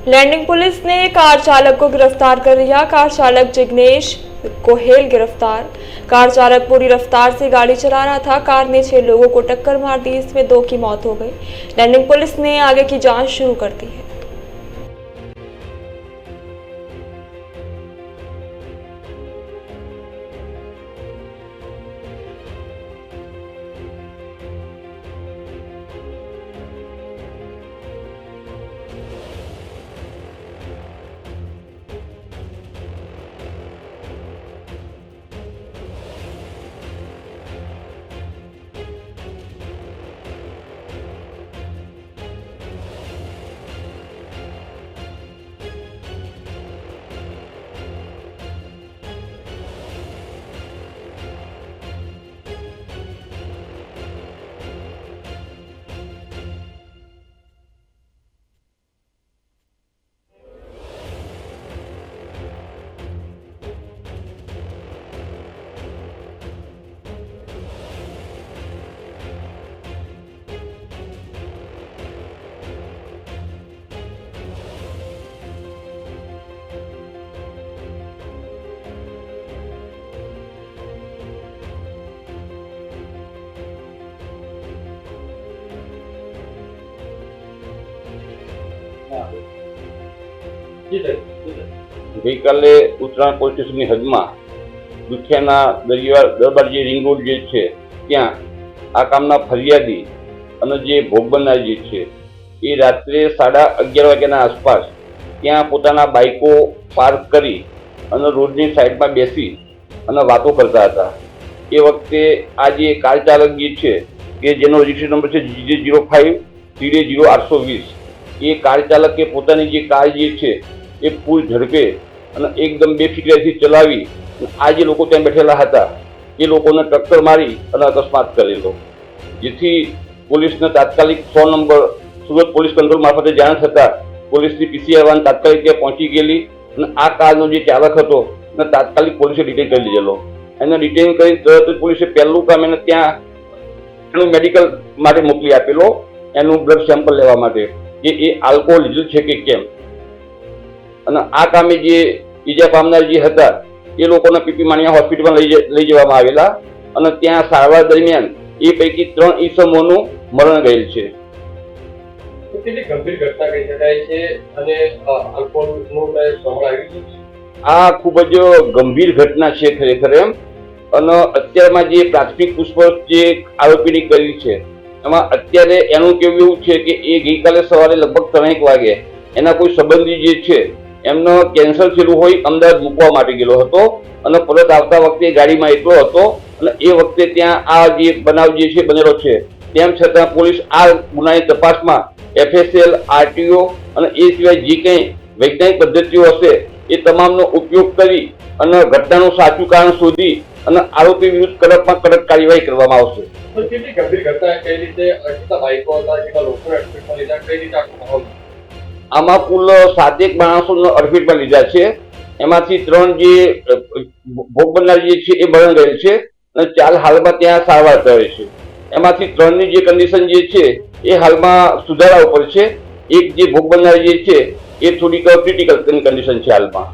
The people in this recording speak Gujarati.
लैंडिंग पुलिस ने कार चालक को गिरफ्तार कर लिया। कार चालक जिग्नेश गोहेल गिरफ्तार। कार चालक पूरी रफ्तार से गाड़ी चला रहा था। कार ने 6 लोगों को टक्कर मार दी, इसमें 2 की मौत हो गई। लैंडिंग पुलिस ने आगे की जांच शुरू कर दी है। ગઈકાલે ઉત્તરાયણ પોલીસ સ્ટેશનની હદમાં દુધિયાના દરબાર જે રિંગ રોડ જે છે ત્યાં આ કામના ફરિયાદી અને જે ભોગ બનનાર જે છે એ રાત્રે 11:30 વાગ્યાના આસપાસ ત્યાં પોતાના બાઇકો પાર્ક કરી અને રોડની સાઈડમાં બેસી અને વાતો કરતા હતા। એ વખતે આ જે કાર ચાલક જે છે કે જેનો રજિસ્ટ્રેશન નંબર છે GJ05-00820 એ કાર ચાલકે પોતાની જે કાર જે છે એ ફૂલ ઝડપે અને એકદમ બેફિકરાઈથી ચલાવી આ જે લોકો ત્યાં બેઠેલા હતા એ લોકોને ટક્કર મારી અને અકસ્માત કરેલો, જેથી પોલીસને તાત્કાલિક 100 નંબર સુરત પોલીસ કંટ્રોલ મારફતે જાણ થતાં પોલીસની પીસીઆર વાન તાત્કાલિક ત્યાં પહોંચી ગયેલી અને આ કારનો જે ચાલક હતો એને તાત્કાલિક પોલીસે ડિટેન કરી લીધેલો। એને ડિટેન કરી તરત પોલીસે પહેલું કામ એને ત્યાં એનું મેડિકલ માટે મોકલી આપેલો, એનું બ્લડ સેમ્પલ લેવા માટે કે એ આલ્કોહોલ લીધું છે કે કેમ। અને આ કામે જે ઈજા પામનાર જે હતા એ લોકોને પીપી માણિયા હોસ્પિટલમાં લઈ જવામાં આવેલા અને ત્યાં સારવાર દરમિયાન એ પૈકી 3 ઈસમોનું મરણ ગયેલ છે। કેટલી ગંભીર ઘટના કહી શકાય છે અને આલ્કોહોલનું પ્રમાણ આવી છે। આ ખૂબ જ ગંભીર ઘટના છે ખરેખર એમ। અને અત્યારમાં જે પ્રાથમિક પૂછપરછ જે આરોપીની કરી છે એમાં અત્યારે એનું કેવું એવું છે કે એ ગઈકાલે સવારે લગભગ 3 વાગે એના કોઈ સંબંધી જે છે એમનો કેન્સર થયેલું હોય અમદાવાદ મૂકવા માટે ગયેલો હતો અને પરત આવતા વખતે ગાડીમાં એટલો હતો અને એ વખતે ત્યાં આ જે બનાવ જે છે બનેલો છે। તેમ છતાં પોલીસ આ ગુનાની તપાસમાં FSL, RTO અને એ સિવાય જે કંઈ વૈજ્ઞાનિક પદ્ધતિઓ હશે એ તમામનો ઉપયોગ કરી અને ઘટનાનું સાચું કારણ શોધી અને આરોપી વિરુદ્ધ કડકમાં કડક કાર્યવાહી કરવામાં આવશે। કેટલી ગંભીર ઘટના કઈ રીતે કેટલા બાઇકો હતા, કેટલા લોકોને અડફેટમાં લીધા, કઈ રીતે આખો માહોલ? આમાં કુલ 7 માણસોને અડફેટમાં લીધા છે। એમાંથી 3 જે ભોગ બનનાર જે છે એ મરણ ગયેલ છે અને 4 હાલમાં ત્યાં સારવાર કરે છે। એમાંથી 3ની જે કન્ડિશન જે છે એ હાલમાં સુધારા ઉપર છે। એક જે ભોગ બનનાર જે છે એ થોડીક ક્રિટિકલ કન્ડિશન છે હાલમાં।